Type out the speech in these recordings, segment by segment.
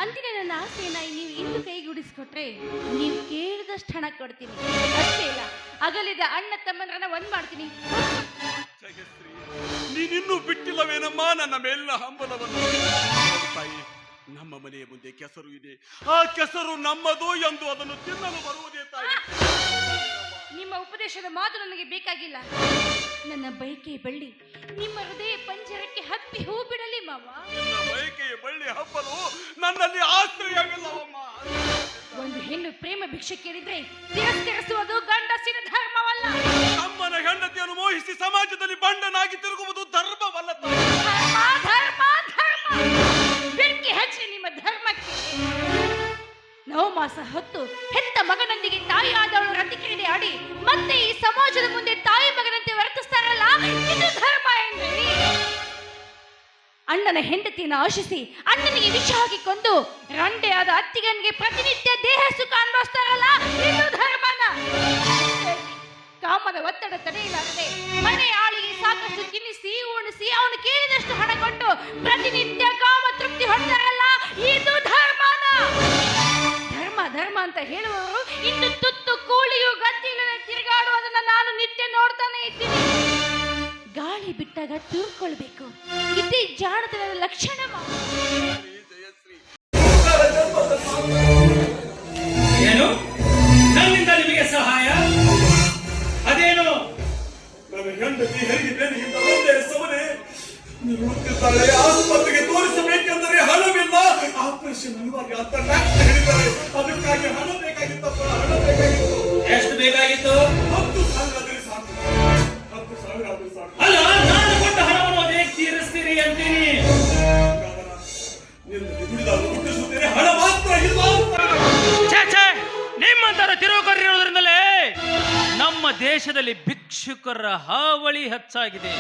ಅಂದಿನ ನನ್ನ ಆಸೆಯನ್ನ ನೀವು ಇಂದು ಕೈಗೂಡಿಸ್ಕೊಟ್ರೆ ನೀವು ಕೇಳಿದಷ್ಟು ಹಣ ಕೊಡ್ತೀನಿ. ಅಷ್ಟೇ ಇಲ್ಲ, ಅಗಲಿದ ಅಣ್ಣ ತಮ್ಮನರನ್ನ ಒಂದ್ ಮಾಡ್ತೀನಿ. ಜಯಶ್ರೀ, ನೀನಿನ್ನೂ ಬಿಟ್ಟಿಲ್ಲವೇನಮ್ಮ ನನ್ನ ಮೇಲಿನ ಹಂಬಲವನ್ನು? ತಾಯಿ, ನಮ್ಮ ಮನೆಯ ಮುಂದೆ ಕೆಸರು ಇದೆ, ಆ ಕೆಸರು ನಮ್ಮದು ಎಂದು ಅದನ್ನು ತಿನ್ನಲು ಬರುವುದೇ ತಾಯಿ. ನಿಮ್ಮ ಉಪದೇಶದ ಮಾತು ನನಗೆ ಬೇಕಾಗಿಲ್ಲ. ನನ್ನ ಬಯಕೆಯ ಬಳ್ಳಿ ನಿಮ್ಮ ಹೃದಯ ಪಂಜರಕ್ಕೆ ಹತ್ತಿ ಹೂ ಬಿಡಲಿ ಮಾವ. ನಿನ್ನ ಬಯಕೆಯ ಬಳ್ಳಿ ಹಬ್ಬಲು ನನ್ನಲ್ಲಿ ಆಶ್ರಯವಿಲ್ಲವಮ್ಮ. ಒಂದು ಹೆಣ್ಣು ಪ್ರೇಮ ಭಿಕ್ಷೆ ಕೇಳಿದ್ರೆ ತಿರಸ್ಕರಿಸುವುದು ಗಂಡಸಿನ ಧರ್ಮವಲ್ಲ. ನಮ್ಮನ ಹೆಂಡತಿಯನ್ನು ಮೋಹಿಸಿ ಸಮಾಜದಲ್ಲಿ ಬಂಡನಾಗಿ ತಿರುಗುವುದು ಧರ್ಮವಲ್ಲ ತಾಯಿ. ಧರ್ಮ ಧರ್ಮ ಧರ್ಮ ಬೆಂಕಿ ಹಚ್ಚಿ ನಿಮ್ಮ ಧರ್ಮಕ್ಕೆ. ನವಮಾಸ ಹೊತ್ತು ಹೆತ್ತ ಮಗನೊಂದಿಗೆ ತಾಯಿ ಆದವಳು ರತಿಕ್ರೀಡೆ ಆಡಿ ಮತ್ತೆ ಈ ಸಮಾಜದ ಮುಂದೆ ತಾಯಿ ಮಗನಂತೆ ವರ್ತಿಸ್ತಾರಲ್ಲ, ಇದು ಧರ್ಮ ಎಂದ್ರಿ. ಅಣ್ಣನ ಹೆಂಡತಿಯನ್ನು ಆಶಿಸಿ ಅಣ್ಣನಿಗೆ ವಿಷ ಹಾಕಿ ಕೊಂದು ರಂಡೆಯಾದ ಅತ್ತಿಗನಿಗೆ ಪ್ರತಿನಿತ್ಯ ದೇಹ ಸುಖ ಅನುಭವಿಸ್ತಾರಲ್ಲ, ಇದು ಧರ್ಮನ. ಕಾಮದ ಒತ್ತಡ ತಡೆಯಲಾರದೆ ಮನೆ ಆಳಿಗೆ ಸಾಕಷ್ಟು ತಿನ್ನಿಸಿ ಉಣಿಸಿ ಅವನು ಕೇಳಿದಷ್ಟು ಹಣ ಕೊಟ್ಟು ಪ್ರತಿನಿತ್ಯ ಕಾಮ ತೃಪ್ತಿ ಹೊಂದಾರಲ್ಲ, ಇದು ಧರ್ಮನ. ಧರ್ಮ ಧರ್ಮ ಅಂತ ಹೇಳುವವರು ಇಂದು ತುತ್ತು ಕೂಳಿಯು ಗತ್ತಿಲ್ಲದೆ ತಿರುಗಾಡುವುದನ್ನು ನಾನು ನಿತ್ಯ ನೋಡ್ತಾನೆ ಇದ್ದೀನಿ. ಗಾಳಿ ಬಿಟ್ಟಾಗ ತೂರ್ಕೊಳ್ಬೇಕು, ಇದೇ ಜಾಣತನದ ಲಕ್ಷಣ. ಏನು ನನ್ನಿಂದ ನಿಮಗೆ ಸಹಾಯ? ಅದೇನು? ನನ್ನ ಹೆಂಡತಿ ಹೆರಿಗೆಯಿಂದ ಒಂದೇ ಸವನೆ ನಿಲ್ಲುತ್ತಿದ್ದಾಳೆ. ಆಸ್ಪತ್ರೆಗೆ ತೋರಿಸಬೇಕೆಂದರೆ ಹಣವಿಲ್ಲ. ಆಪರೇಷನ್ ಅನಿವಾರ್ಯ ಅಂತ ಡಾಕ್ಟರ್ ಹೇಳಿದ್ದಾರೆ. ಅದಕ್ಕಾಗಿ ಹಣ ಬೇಕಾಗಿತ್ತಪ್ಪ, ಹಣ ಬೇಕಾಗಿತ್ತು. ಎಷ್ಟು ಬೇಕಾಗಿತ್ತು? 10,000 ಆದರೆ ಸಾಕು. 10,000 ಆದರೆ ಸಾಕು. ಅಲ್ಲ, ನಾನು ಕೊಟ್ಟ ಹಣವನ್ನು ಅದೇ ತೀರಿಸ್ತೀರಿ ಅಂತೀನಿ. ನಿನ್ನಲ್ಲಿ ಹುಟ್ಟಿಸುತ್ತೇನೆ, ಹಣ ಮಾತ್ರ ಇಲ್ಲ. ನಿಮ್ಮಂತರ ತಿರುವುಕರಿರುವುದರಿಂದಲೇ ನಮ್ಮ ದೇಶದಲ್ಲಿ ಭಿಕ್ಷುಕರ ಹಾವಳಿ ಹೆಚ್ಚಾಗಿದೆ.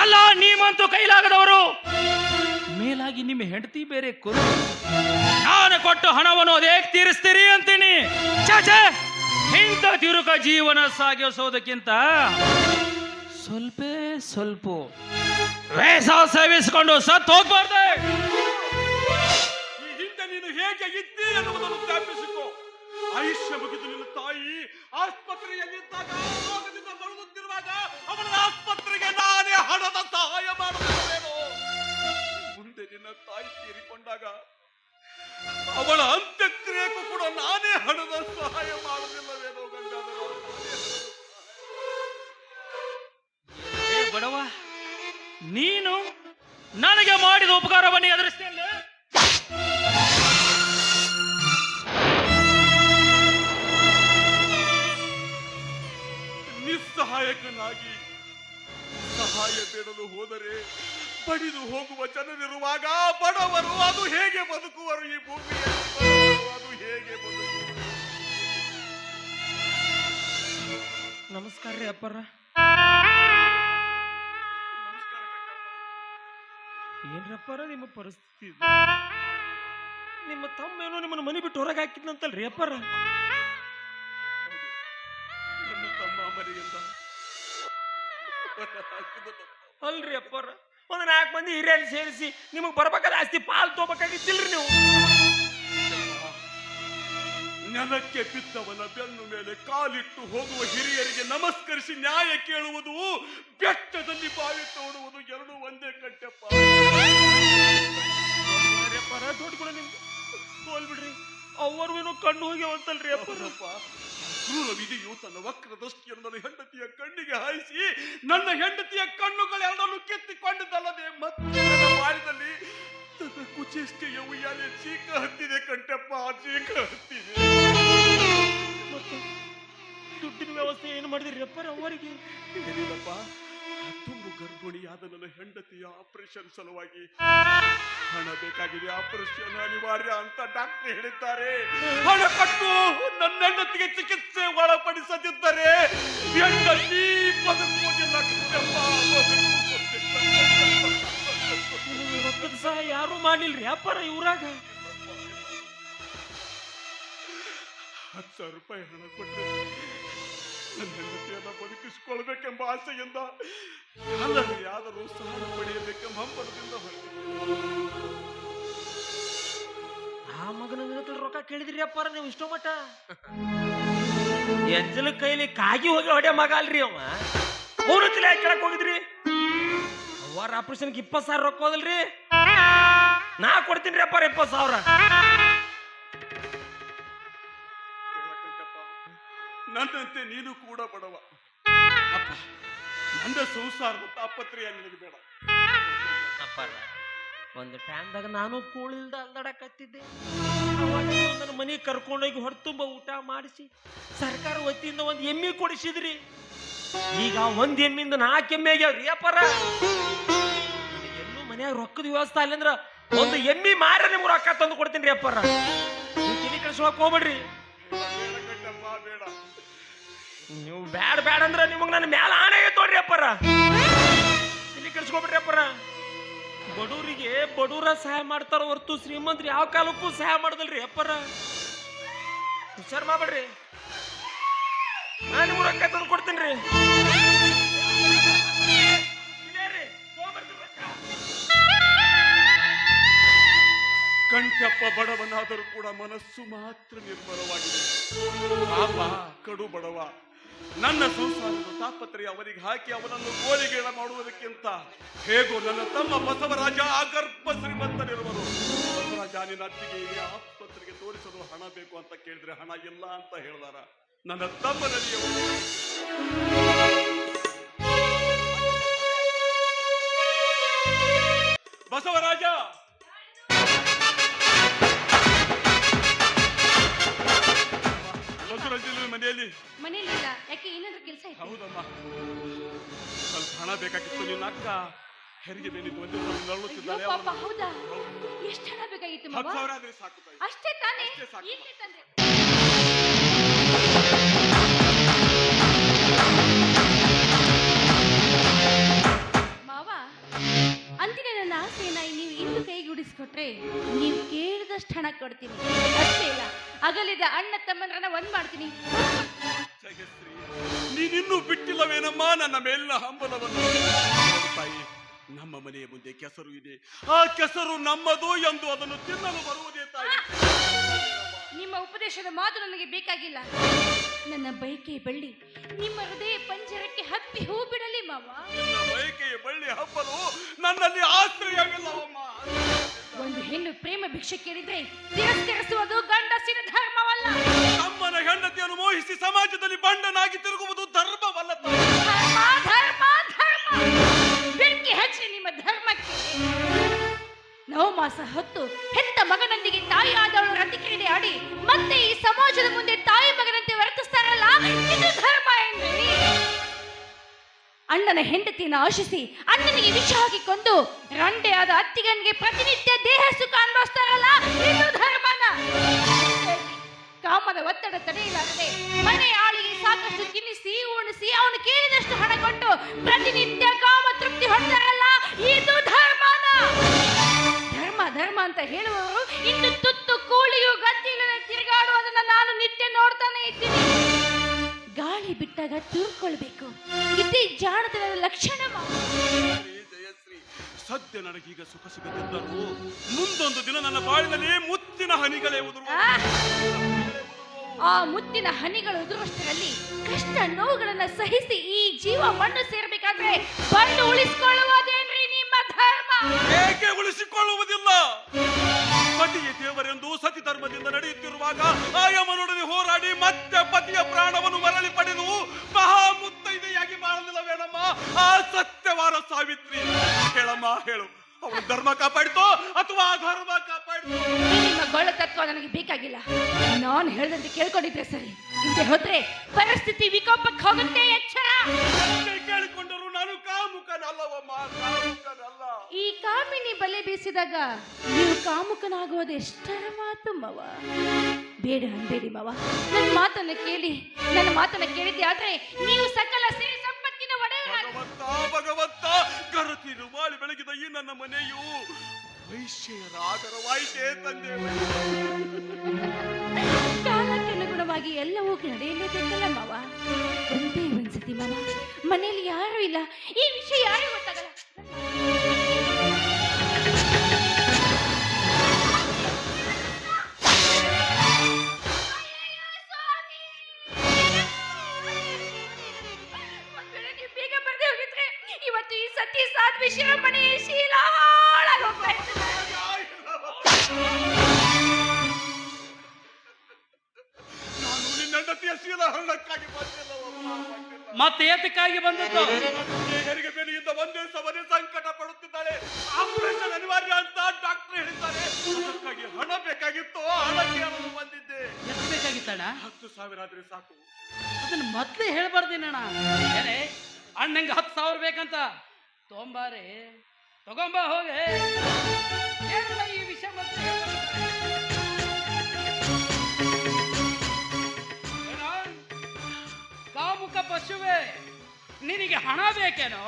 ಅಲ್ಲ, ನೀವಂತೂ ಕೈಲಾಗದವರು, ಮೇಲಾಗಿ ನಿಮ್ಮ ಹೆಂಡತಿ ಬೇರೆ ಕುರು. ನಾನು ಕೊಟ್ಟ ಹಣವನ್ನು ಅದೇ ತೀರಿಸ್ತೀರಿ ಅಂತೀನಿ. ಚಾಚೆ, ಇಂಥ ತಿರುಕ ಜೀವನ ಸಾಗಿಸೋದಕ್ಕಿಂತ ಸ್ವಲ್ಪ ವೇಷ ಸೇವಿಸಿಕೊಂಡು ಸತ್ತು ಹೋಗ್ಬಾರ್ದೆ. ಈ ಹಿಂದೆ ನೀನು ಹೇಗೆ ಇದ್ದಿ ಎನ್ನುವುದನ್ನು ಜ್ಞಾಪಿಸಿಕೊ. ಆಯುಷ್ಯ ಮುಗಿದು ನಿನ್ನ ತಾಯಿ ಆಸ್ಪತ್ರೆಯಲ್ಲಿದ್ದಾಗ ರೋಗದಿಂದ ಬಳಲುತ್ತಿರುವಾಗ ಅವಳ ಆಸ್ಪತ್ರೆಗೆ ನಾನೇ ಹಣದ ಸಹಾಯ ಮಾಡಬೇಕೇನೋ. ಮುಂದೆ ನಿನ್ನ ತಾಯಿ ತೀರಿಕೊಂಡಾಗ ಅವಳ ಅಂತ್ಯಕ್ರಿಯೆಗೂ ಕೂಡ ನಾನೇ ಹಣದ ಸಹಾಯ ಮಾಡಲಿಲ್ಲವೇನೋ ಗಂಗಾಧರ. ಬಡವ, ನೀನು ನನಗೆ ಮಾಡಿದ ಉಪಕಾರವನ್ನು ಎದುರಿಸ್ತೇನೆ. ನಿಸ್ಸಹಾಯಕನಾಗಿ ಸಹಾಯ ಬೇಡಲು ಹೋದರೆ ಬಡಿದು ಹೋಗುವ ಜನರಿರುವಾಗ ಬಡವರು ಅದು ಹೇಗೆ ಬದುಕುವರು? ಈ ಭೂಮಿಯಲ್ಲಿ ಅದು ಹೇಗೆ ಬದುಕುವರು? ನಮಸ್ಕಾರ ರೀ ಅಪ್ಪರ. ಏನ್ರಪ್ಪರ ನಿಮ್ಮ ಪರಿಸ್ಥಿತಿ? ನಿಮ್ಮ ತಮ್ಮ ಏನೋ ನಿಮ್ಮನ್ನು ಮನೆ ಬಿಟ್ಟು ಹೊರಗೆ ಹಾಕಿದ್ನಂತಲ್ರಿ ಅಪ್ಪರ? ನನ್ನ ತಮ್ಮ ಮನೆಯಿಂದ ಅಲ್ರಿ ಅಪ್ಪರ, ಒಂದು 4 ಮಂದಿ ಹಿರಿಯರು ಸೇರಿಸಿ ನಿಮಗೆ ಬರ್ಬೇಕಾದ ಆಸ್ತಿ ಪಾಲ್ ತಗೋಬೇಕಾಗಿತ್ತಿಲ್ರಿ ನೀವು? ನೆಲಕ್ಕೆ ಬಿದ್ದವನ ಬೆನ್ನು ಮೇಲೆ ಕಾಲಿಟ್ಟು ಹೋಗುವ ಹಿರಿಯರಿಗೆ ನಮಸ್ಕರಿಸಿ ನ್ಯಾಯ ಕೇಳುವುದು, ಬೆಟ್ಟದಲ್ಲಿ ಬಾವಿ ತೋಡುವುದು ಎರಡು ಒಂದೇ ಕಟ್ಟೆಪ್ಪ. ದೊಡ್ಡ ಕೂಡ ನಿಮ್ಗೆ ಹೋಲ್ಬಿಡ್ರಿ, ಅವ್ರಿಗೂ ಕಣ್ಣು ಹೋಗ್ಯಾವಂತಲ್ರಿ ಅಪ್ಪರಪ್ಪ. ಕ್ರೂರ ವಿಧಿಯು ತನ್ನ ವಕ್ರ ದೃಷ್ಟಿಯನ್ನು ನನ್ನ ಹೆಂಡತಿಯ ಕಣ್ಣಿಗೆ ಹಾಯಿಸಿ ನನ್ನ ಹೆಂಡತಿಯ ಕಣ್ಣುಗಳೆರಡನ್ನು ಕಿತ್ತಿಕೊಂಡಿದ್ದಲ್ಲದೆ ಮತ್ತೆ ನನ್ನ ಬಾಳಿನಲ್ಲಿ ತನ್ನ ಕುಚೇಷ್ಟೆಯ ಉಯ್ಯಾಲೆ ಚೀಕ ಹತ್ತಿದೆ ಕಂಟಪ್ಪ, ಚೀಕ ಹತ್ತಿದೆ. ದುಡ್ಡಿನ ವ್ಯವಸ್ಥೆ ಏನು ಮಾಡಿದ್ರಿ ಅಪ್ಪರ ಅವರಿಗೆ? ಏನಿಲ್ಲಪ್ಪ, ತುಂಬು ಗರ್ಭಿಣಿಯಾದ ನನ್ನ ಹೆಂಡತಿಯ ಆಪರೇಷನ್ ಸಲುವಾಗಿ ಹಣ ಬೇಕಾಗಿದೆ. ಆಪರೇಷನ್ ಅನಿವಾರ್ಯ ಅಂತ ಡಾಕ್ಟರ್ ಹೇಳಿದ್ದಾರೆ. ಹಣ ಕೊಟ್ಟು ನನ್ನ ಹೆಂಡತಿಗೆ ಚಿಕಿತ್ಸೆ ಒಳಪಡಿಸದಿದ್ದರೆ ಹೆಂಡತಿ ಬದುಕುವುದಿಲ್ಲ. ರೊಕ್ಕದ ಸಹ ಯಾರು ಮಾಡಿಲ್ರಿ ಅಪ್ಪರ ಇವರಾಗ? 10,000 ರೂಪಾಯಿ ಹಣ ಕೊಟ್ಟರೆ ನನ್ನ ಹೆಂಡತಿಯನ್ನ ಬದುಕಿಸಿಕೊಳ್ಬೇಕೆಂಬ ಆಸೆಯಿಂದ ಯಾರಾದರೂ ಸಹಾಯ ಪಡೆಯಬೇಕೆಂಬ ಹಂಬಲದಿಂದ ಹೊರಟಿದ್ದೆ. ಕೇಳಿದ್ರಿ ಅಪ್ಪಾರ ನೀವು ಇಷ್ಟೋ ಮಟ ಎಂಜಲ ಕೈಲಿ ಕಾಗಿ ಹೋಗಿ ಹೊಡೆ ಮಗ ಅಲ್ರಿ ಅವ ಅವ್ರ ಹತ್ರ ಯಾಕೆ ಕೇಳಕ್ ಹೋಗಿದ್ರಿ ಅವ್ರ ಆಪರೇಷನ್ಗೆ 20,000 ರೊಕ್ಕ ಹೋದಲ್ರಿ ನಾ ಕೊಡ್ತೀನಿ ಅಪ್ಪಾರ 20,000. ನನ್ನಂತೆ ನೀನು ಕೂಡ ಬಡವ ಅಪ್ಪ. ನನ್ನ ಸಂಸಾರದ ತಾಪತ್ರೆಯ ನಿನಗೆ ಬೇಡ ಅಪ್ಪಾರ. ಒಂದು ಟೈಮ್ದಾಗ ನಾನು ಕೂಳಿಲ್ದ ಅಲ್ದಾಡಕತ್ತಿದ್ದೆ. ನನ್ನ ಮನೆಗೆ ಕರ್ಕೊಂಡೋಗಿ ಹೊರತುಂಬ ಊಟ ಮಾಡಿಸಿ ಸರ್ಕಾರ ವತಿಯಿಂದ ಒಂದು ಎಮ್ಮೆ ಕೊಡಿಸಿದ್ರಿ. ಈಗ ಒಂದ್ ಎಮ್ಮಿಂದ 4 ಎಮ್ಮೆ ಆಗ್ಯಾವ್ರಿ ಅಪ್ಪಾರ. ಎಲ್ಲೂ ಮನ್ಯಾಗ ರೊಕ್ಕದ ವ್ಯವಸ್ಥೆ ಅಲ್ಲಂದ್ರ ಒಂದು ಎಮ್ಮಿ ಮಾರ ನಿಮ್ಗೆ ರೊಕ್ಕ ತಂದು ಕೊಡ್ತೀನಿ ಅಪ್ಪಾರ. ನೀವು ತಿಳಿ ಕಳ್ಸೋಕ್ ಹೋಗ್ಬೇಡ್ರಿ. ಬೇಡ ನೀವು ಬ್ಯಾಡ ಅಂದ್ರ ನಿಮಗ್ ನನ್ನ ಮ್ಯಾಲ ಆಣೆ ತೋಡ್ರಿ ಅಪ್ಪಾರ. ತಿಳಿ ಕಳ್ಸ್ಕೊಬಿಡ್ರಿ ಅಪ್ಪಾರ. ಬಡವರಿಗೆ ಬಡವರ ಸಹಾಯ ಮಾಡ್ತಾರ ಹೊರತು ಶ್ರೀಮಂತರು ಯಾವ ಕಾಲಕ್ಕೂ ಸಹಾಯ ಮಾಡದಲ್ರಿ ಅಪ್ಪಾರ. ಹುಷಾರ್ ಮಾಡ್ಬೇಡ್ರಿ. ನಾನು ನಿಮ್ಗೆ ರೊಕ್ಕ ತಂದು ಕೊಡ್ತೀನಿ ರೀ. ಕಂಠಪ್ಪ ಬಡವನಾದರೂ ಕೂಡ ಮನಸ್ಸು ಮಾತ್ರ ನಿರ್ಮಲವಾಗಿದೆ. ಪಾಪ ಕಡು ಬಡವ. ನನ್ನ ಸಂಸಾರದ ತಾಪತ್ರೆಯ ಅವರಿಗೆ ಹಾಕಿ ಅವನನ್ನು ಗೋಳಿಗೇಳ ಮಾಡುವುದಕ್ಕಿಂತ ಹೇಗೋ ನನ್ನ ತಮ್ಮ ಬಸವರಾಜ ಅಗರ್ಭ ಶ್ರೀಮಂತನಿರುವರು. ಬಸವರಾಜ ನಿನ್ನ ಅತ್ತಿಗೆ ಆಸ್ಪತ್ರೆಗೆ ತೋರಿಸಲು ಹಣ ಬೇಕು ಅಂತ ಕೇಳಿದ್ರೆ ಹಣ ಇಲ್ಲ ಅಂತ ಹೇಳಿದಾರ. ನನ್ನ ತಮ್ಮನಲ್ಲಿ ಬಸವರಾಜ ಮನೆಯಲ್ಲಿ ಇಲ್ಲ. ಯಾಕೆ ಏನಾದ್ರೂ ಕೆಲಸ ಇತ್ತು? ಹೌದಮ್ಮ, ಸ್ವಲ್ಪ ಹಣ ಬೇಕಾಗಿತ್ತು. ನಿನ್ನ ಅಕ್ಕ ಹೆರಿಗೆ ಬೇನಿದ್ದು ಒಂದು ನರಳುತ್ತಿದ್ದಾಳೆ. ಪಾಪ ಹೌದಾ? ಎಷ್ಟು ಹಣ ಬೇಕಾಗಿತ್ತು? 10,000 ಆದ್ರೆ ಸಾಕು ತಾಯಿ. ಅಷ್ಟೇ ತಾನೇ? ಅಷ್ಟೇ ಸಾಕು. ಈಗಲೇ ತಂದೆ. ಮಾವ, ಅಂದಿನ ನನ್ನ ಆಸೆಯನ್ನ ನೀವು ಇಂದು ಕೈಗೂಡಿಸ್ಕೊಟ್ರೆ ನೀವು ಕೇಳಿದಷ್ಟು ಹಣ ಕೊಡ್ತೀನಿ. ಅಷ್ಟೇ ಇಲ್ಲ, ಅಗಲಿದ ಅಣ್ಣ ತಮ್ಮನರನ್ನ ಒಂದ್ ಮಾಡ್ತೀನಿ. ಜಯಶ್ರೀ, ನೀನಿನ್ನೂ ಬಿಟ್ಟಿಲ್ಲವೇನಮ್ಮ ನನ್ನ ಮೇಲಿನ ಹಂಬಲವನ್ನು? ತಾಯಿ, ನಮ್ಮ ಮನೆಯ ಮುಂದೆ ಕೆಸರು ಇದೆ. ಆ ಕೆಸರು ನಮ್ಮದು ಎಂದು ಅದನ್ನು ತಿನ್ನಲು ಬರುವುದೇ ತಾಯಿ. ನಿಮ್ಮ ಉಪದೇಶದ ಮಾತು ನನಗೆ ಬೇಕಾಗಿಲ್ಲ. ನನ್ನ ಬಯಕೆ ಬಳ್ಳಿ ನಿಮ್ಮ ಹೃದಯ ಪಂಜರಕ್ಕೆ ಹತ್ತಿ ಹೂ ಬಿಡಲಿ ಮಾವ. ನಿನ್ನ ಬಯಕೆಯ ಬಳ್ಳಿ ಹಬ್ಬಲು ನನ್ನಲ್ಲಿ ಆಶ್ರಯವಿಲ್ಲವಮ್ಮ. ಒಂದು ಹೆಣ್ಣು ಪ್ರೇಮ ಭಿಕ್ಷೆ ಕೇಳಿದ್ರೆ ತಿರಸ್ಕರಿಸುವುದು ಗಂಡಸಿನ ಧರ್ಮವಲ್ಲ. ತಮ್ಮನ ಹೆಂಡತಿಯನ್ನು ಮೋಹಿಸಿ ಸಮಾಜದಲ್ಲಿ ಬಂಡನಾಗಿ ತಿರುಗುವುದು ಧರ್ಮವಲ್ಲ. ಧರ್ಮ ಧರ್ಮ ಧರ್ಮ ಬೆಂಕಿ ಹಚ್ಚಿ ನಿಮ್ಮ ಧರ್ಮಕ್ಕೆ. 9 ಮಾಸ ಹೊತ್ತು ಹೆತ್ತ ಮಗನೊಂದಿಗೆ ತಾಯಿ ಆದವಳು ರತಿಕ್ರೀಡೆ ಆಡಿ ಮತ್ತೆ ಈ ಸಮಾಜದ ಮುಂದೆ ತಾಯಿ ಮಗನಂತೆ ವರ್ತಿಸ್ತಾರಲ್ಲ, ಇದು ಧರ್ಮ ಏನ್ರಿ? ಅಣ್ಣನ ಹೆಂಡತಿಯನ್ನು ಆಶಿಸಿ ಅಣ್ಣನಿಗೆ ವಿಷ ಹಾಕಿಕೊಂಡು ರಂಡೆಯಾದ ಅತ್ತಿಗನಿಗೆ ಪ್ರತಿನಿತ್ಯ ದೇಹ ಸುಖ ಅನುಭವಿಸ್ತಾರಲ್ಲ, ಇದು ಧರ್ಮನ? ಕಾಮದ ಒತ್ತಡ ತಡೆಯಲಾರದೆ ಮನೆ ಆಳಿಗೆ ಸಾಕಷ್ಟು ತಿನ್ನಿಸಿ ಉಣಿಸಿ ಅವನು ಕೇಳಿದಷ್ಟು ಹಣ ಕೊಟ್ಟು ಪ್ರತಿನಿತ್ಯ ಕಾಮ ತೃಪ್ತಿ ಹೊಂದಾರಲ್ಲ, ಇದು ಧರ್ಮನ? ಧರ್ಮ ಧರ್ಮ ಅಂತ ಹೇಳುವವರು ಇಂದು ತುತ್ತು ಕೂಳಿಯು ಗತಿಯಿಲ್ಲದೆ ತಿರುಗಾಡುವುದನ್ನ ನಾನು ನಿತ್ಯ ನೋಡ್ತಾನೆ ಇದ್ದೀನಿ. ಗಾಳಿ ಬಿಟ್ಟಾಗ ತೂರ್ಕೊಳ್ಬೇಕು, ಇದೇ ಜಾಣತನದ ಲಕ್ಷಣ. ಜಯಶ್ರೀ, ಸದ್ಯ ನನಗೀಗ ಸುಖ ಸಿಗದಿದ್ದರೂ ಮುಂದೊಂದು ದಿನ ನನ್ನ ಬಾಳಿನಲ್ಲಿ ಮುತ್ತಿನ ಹನಿಗಳೇ ಉದುರುವ. ಆ ಮುತ್ತಿನ ಹನಿಗಳು ಉದುರುವಷ್ಟರಲ್ಲಿ ಕಷ್ಟ ನೋವುಗಳನ್ನ ಸಹಿಸಿ ಈ ಜೀವ ಮಣ್ಣು ಸೇರ್ಬೇಕಾದ್ರೆ ಬಂದು ಉಳಿಸಿಕೊಳ್ಳುವುದೇನ್ರಿ ನಿಮ್ಮ ಧರ್ಮ? ಏಕೆ ಉಳಿಸಿಕೊಳ್ಳುವುದಿಲ್ಲ? ಪತಿಯ ದೇವರೆಂದು ಸತಿ ಧರ್ಮದಿಂದ ನಡೆಯುತ್ತಿರುವಾಗ ಆಯಮನೊಡನೆ ಹೋರಾಡಿ ಮತ್ತೆ ಪತಿಯ ಪ್ರಾಣವನ್ನು ಮರಳಿ ಪಡೆದು ಮಹಾಮುತ್ತೈದೆಯಾಗಿ ಬಾಳಲಿಲ್ಲವೇನಮ್ಮ ಆ ಸತ್ಯವಾದ ಸಾವಿತ್ರಿ? ಹೇಳಮ್ಮ, ಹೇಳು, ಅವಳು ಧರ್ಮ ಕಾಪಾಡಿತೋ ಅಥವಾ ಅಧರ್ಮ ಕಾಪಾಡಿತೋ? ನಿಮ್ಮ ಗೊಳ್ಳ ತತ್ವ ನನಗೆ ಬೇಕಾಗಿಲ್ಲ. ನಾನು ಹೇಳ್ದಂತೆ ಕೇಳ್ಕೊಂಡಿದ್ರೆ ಸರಿ, ಹಿಂದೆ ಹೋದ್ರೆ ಪರಿಸ್ಥಿತಿ ವಿಕೋಪಕ್ಕೆ ಹೋಗುತ್ತೆ. ಎಚ್ಚರ. ಕೇಳಿಕೊಂಡರು ನಾನು ಕಾಮುಕನಲ್ಲವಮ್ಮ, ಕಾಮುಕನಲ್ಲ. ಈ ಕಾಮಿನಿ ಬಲೆ ಬೀಸಿದಾಗ ನೀವು ಕಾಮುಕನಾಗುವುದು ಎಷ್ಟರ ಮಾತು ಮವ. ಬೇಡ ಅನ್ಬೇಡಿ ಮವ, ನನ್ನ ಮಾತನ್ನು ಕೇಳಿದ್ದೆ ಆದ್ರೆ ನೀವು ಸಕಲ ಸಿರಿ ಸಂಪತ್ತಿನ ಒಡೆಯರಾಗಿ. ಭಗವಂತ, ಗರತಿರು ಬಾಳಿ ಬೆಳಗಿದ ಈ ನನ್ನ ಮನೆಯು ವೈಶ್ಯರ ಆಗರವಾಯಿತೇ ತಂದೆ. ಕಾಲಕ್ಕನುಗುಣವಾಗಿ ಎಲ್ಲವೂ ನಡೆಯಲೇಬೇಕಲ್ಲ ಮಾವ. ಒಂದೇ ಒಂದ್ಸತಿ ಮಾವ, ಮನೆಯಲ್ಲಿ ಯಾರು ಇಲ್ಲ, ಈ ವಿಷಯ ಯಾರು ಗೊತ್ತಾಗಲ್ಲ. ಚೀಲ ಹಳ್ಳಕ್ಕಾಗಿ ಬಂದಿಲ್ಲವಪ್ಪ, ಬಂದಿಲ್ಲ. ಮತ್ತೆ ಏತಕ್ಕಾಗಿ ಬಂದದ್ದು? ಹೆರಿಗೆ ಬೆಲೆಯಿಂದ ಒಂದೇ ಸಮನೆ ಸಂಕಟ ಪಡುತ್ತಿದ್ದಾಳೆ. ಆಪರೇಷನ್ ಅನಿವಾರ್ಯ ಅಂತ ಡಾಕ್ಟರ್ ಹೇಳಿದ್ದಾರೆ. ಅದಕ್ಕಾಗಿ ಹಣ ಬೇಕಾಗಿತ್ತು, ಹಣ ಕೇಳಲು ಬಂದಿದ್ದೆ. ಎಷ್ಟು ಬೇಕಾಗಿತ್ತಣ್ಣ? 10,000 ಆದ್ರೆ ಸಾಕು. ಅದನ್ನ ಮೊದ್ಲೇ ಹೇಳ್ಬಾರ್ದೇನಣ್ಣ. ಏನೇ ಅಣ್ಣಂಗೆ 10,000 ಬೇಕಂತ ತೊಂಬಾರೆ, ತಗೊಂಬ ಹೋಗಿ. ಏನಣ್ಣ ಈ ವಿಷಯ ಮತ್ತೆ ಹೇಳ್ಬಾರ್ದು? ಏನೋ ಕಾಮುಕ ಪಶುವೆ, ನಿನಗೆ ಹಣ ಬೇಕೇನೋ?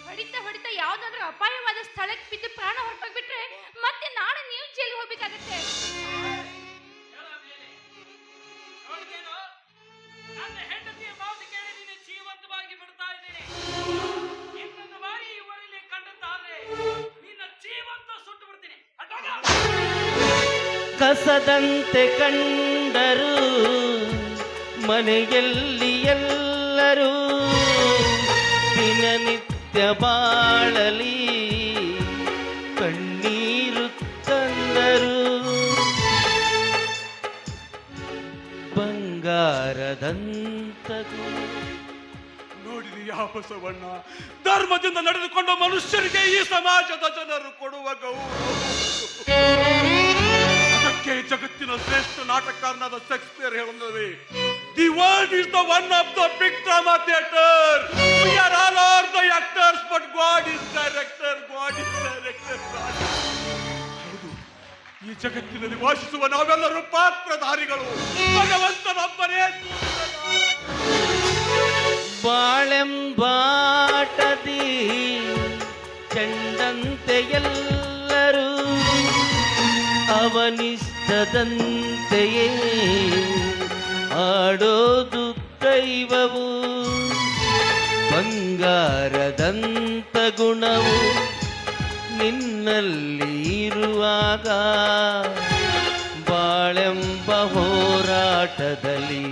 ಹೊಡಿತಾ ಹೊಡಿತಾ ಯಾವ್ದಾದ್ರು ಅಪಾಯವಾದ ಸ್ಥಳಕ್ಕೆ ಬಿದ್ದು ಪ್ರಾಣ ಹೊರಟೋಗ್ಬಿಟ್ರೆ ಮತ್ತೆ ನಾಳೆ ನೀವು ಜೈಲಿಗೆ ಹೋಗ್ಬೇಕಾಗತ್ತೆ. ನನ್ನ ಹೆಂಡತಿಯ ಮಾತು ಕೇಳಿ ನೀನು ಜೀವಂತವಾಗಿ ಬಿಡ್ತಾ ಇದ್ದೀನಿ. ಇನ್ನೊಂದು ಬಾರಿ ಈ ಊರಲ್ಲಿ ಕಂಡದ್ದಾದ್ರೆ ನಿನ್ನ ಜೀವಂತ ಸುಟ್ಟು ಬಿಡ್ತೀನಿ. ಕಸದಂತೆ ಕಂಡರು ಮನೆಯಲ್ಲಿ ಎಲ್ಲರೂ, ದಿನನಿತ್ಯ ಬಾಳಲಿ ಕಣ್ಣೀರು ತಂದರು. ಬಂಗಾರದಂತದು ನೋಡಿದೆಯಾ ಬಸವಣ್ಣ, ಧರ್ಮದಿಂದ ನಡೆದುಕೊಂಡ ಮನುಷ್ಯರಿಗೆ ಈ ಸಮಾಜದ ಜನರು ಕೊಡುವ ಗೌರವ. ಅದಕ್ಕೆ ಜಗತ್ತಿನ ಶ್ರೇಷ್ಠ ನಾಟಕಕಾರನಾದ ಶೇಕ್ಸ್ಪಿಯರ್ ಹೇಳುತ್ತವೆ, the world is the one of the big drama theatre. We are all are the actors but God is director, God is director. ಹೌದು, ಈ ಜಗತ್ತಿನಲ್ಲಿ ವಾಸಿಸುವ ನಾವೆಲ್ಲರೂ ಪಾತ್ರಧಾರಿಗಳು. ಭಗವಂತನೊಬ್ಬನೇ ಬಾಳೆಂಬಾಟದಿ ಚೆಂಡಂತೆ ಎಲ್ಲರೂ, ಅವನಿಷ್ಟದಂತೆಯೇ ಆಡೋದು ದೈವವು. ಬಂಗಾರದಂತ ಗುಣವು ನಿನ್ನಲ್ಲಿ ಇರುವಾಗ ಬಾಳೆಂಬ ಹೋರಾಟದಲ್ಲಿ